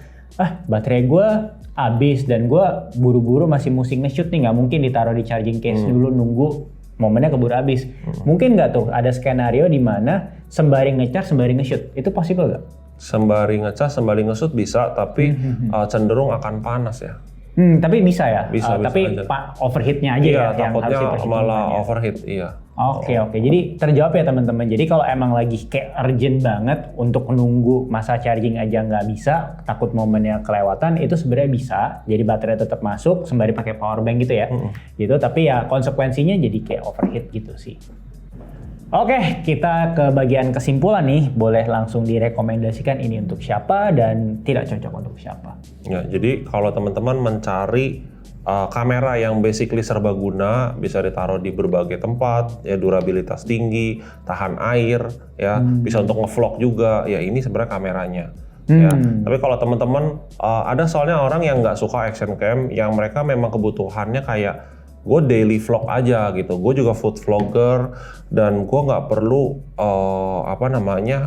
baterai gue habis dan gue buru-buru masih mesti nge-shoot nih, nggak mungkin ditaruh di charging case dulu nunggu momennya keburu habis. Mungkin nggak tuh ada skenario di mana sembari nge-charge sembari nge-shoot, itu possible nggak? Sembari nge-charge sembari nge-shoot bisa, tapi cenderung akan panas ya. Tapi bisa ya? Bisa tapi aja. Overheatnya aja ya yang harus takutnya diperhitungkan malah ya? overheat, iya. Oke. Jadi terjawab ya teman-teman. Jadi kalau emang lagi kayak urgent banget untuk menunggu masa charging aja nggak bisa, takut momennya kelewatan, itu sebenarnya bisa. Jadi baterai tetap masuk sembari pakai power bank gitu ya. Gitu. Tapi ya konsekuensinya jadi kayak overheat gitu sih. Oke, kita ke bagian kesimpulan nih. Boleh langsung direkomendasikan ini untuk siapa dan tidak cocok untuk siapa. Ya, jadi kalau teman-teman mencari kamera yang basically serbaguna, bisa ditaruh di berbagai tempat, ya durabilitas tinggi, tahan air, ya bisa untuk ngevlog juga, ya ini sebenarnya kameranya. Ya. Tapi kalau teman-teman ada soalnya orang yang nggak suka action cam, yang mereka memang kebutuhannya kayak gue daily vlog aja gitu, gue juga food vlogger dan gue nggak perlu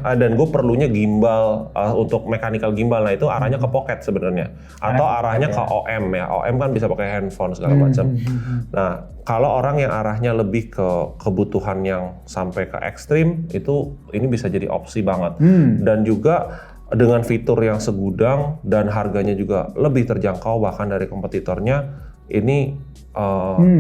dan gue perlunya gimbal untuk mechanical gimbal, nah itu arahnya ke pocket sebenarnya atau arahnya ke OM ya, OM kan bisa pakai handphone segala macam. Nah kalau orang yang arahnya lebih ke kebutuhan yang sampai ke ekstrim itu ini bisa jadi opsi banget dan juga dengan fitur yang segudang dan harganya juga lebih terjangkau bahkan dari kompetitornya. Ini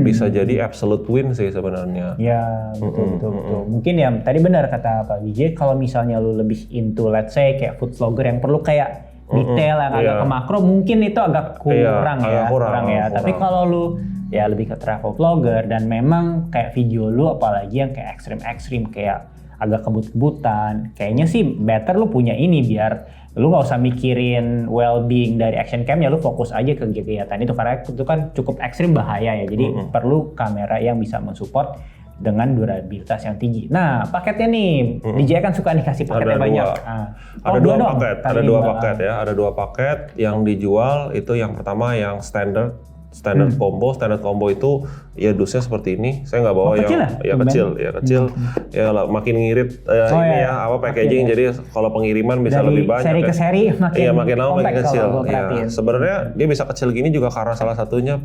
bisa jadi absolute win sih sebenarnya. Ya betul. Mungkin ya tadi benar kata Pak DJ, kalau misalnya lu lebih into let's say kayak food vlogger yang perlu kayak detail yang agak ke makro, mungkin itu agak kurang ya. Tapi kalau lu ya lebih ke travel vlogger dan memang kayak video lu apalagi yang kayak ekstrim kayak agak kebut-kebutan, kayaknya sih better lu punya ini biar lu nggak usah mikirin well-being dari action cam, ya lu fokus aja ke kegiatan itu karena itu kan cukup ekstrim bahaya ya. Jadi perlu kamera yang bisa mensupport dengan durabilitas yang tinggi. Nah paketnya nih, DJ kan suka dikasih paketnya banyak. Ada dua paket yang dijual. Itu yang pertama yang standard combo. Standard combo itu ya dusnya seperti ini. Saya nggak bawa kecil. Ya makin ngirit packaging. Jadi kalau pengiriman bisa dari lebih banyak. Seri ke seri makin lama makin kecil. Ya, sebenarnya dia bisa kecil gini juga karena salah satunya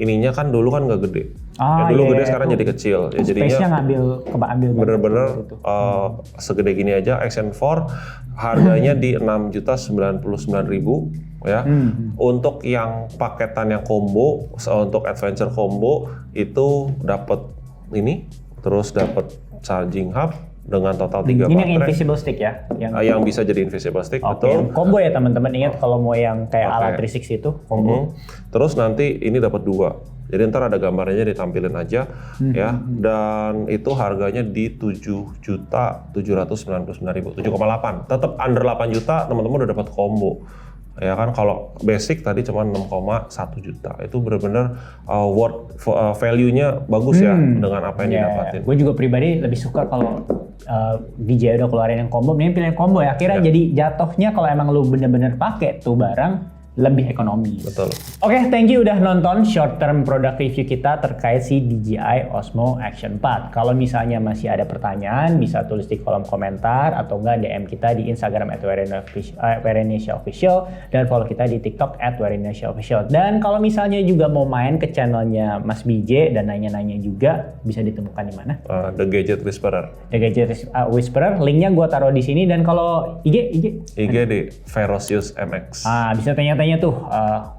ininya kan dulu kan nggak gede. Dulu gede sekarang jadi kecil. Ya jadinya ambil bener-bener segede gini aja. Action 4 harganya di 6.099.000 ya. Untuk yang paketan yang combo, untuk adventure combo itu dapat ini, terus dapat charging hub dengan total 3 baterai. Ini yang invisible stick ya? Yang bisa jadi invisible stick, betul. Combo ya teman-teman, ingat kalau mau yang kayak ala 360 itu combo. Terus nanti ini dapat 2. Jadi ntar ada gambarnya ditampilin aja ya, dan itu harganya di 7.799.000, 7,8. Tetap under 8 juta teman-teman udah dapat combo. Ya kan kalau basic tadi cuma 6,1 juta. Itu benar-benar value-nya bagus ya dengan apa yang didapatin. Gue juga pribadi lebih suka kalau DJ udah keluarin yang combo, mending pilih yang combo ya. Akhirnya jadi jatuhnya kalau emang lu bener-bener pakai tuh barang, lebih ekonomi. Betul. Oke, thank you udah nonton short term product review kita terkait si DJI Osmo Action 4. Kalau misalnya masih ada pertanyaan, bisa tulis di kolom komentar atau enggak DM kita di Instagram @WearInDonesiaOfficial dan follow kita di TikTok @WearInDonesiaOfficial. Dan kalau misalnya juga mau main ke channelnya Mas BJ dan nanya-nanya juga, bisa ditemukan di mana? The Gadget Whisperer. The Gadget Whisperer, linknya gue taruh di sini. Dan kalau IG IG di Ferocious MX. bisa tanya-tanya tuh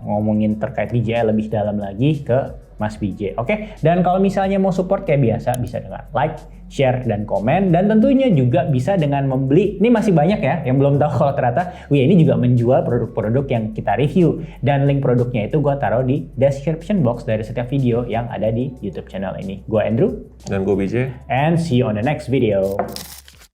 ngomongin terkait DJI lebih dalam lagi ke Mas BJ. Oke, dan kalau misalnya mau support kayak biasa bisa dengan like, share, dan komen. Dan tentunya juga bisa dengan membeli. Ini masih banyak ya yang belum tahu kalau ternyata ini juga menjual produk-produk yang kita review. Dan link produknya itu gue taruh di description box dari setiap video yang ada di YouTube channel ini. Gue Andrew. Dan gue BJ. And see you on the next video.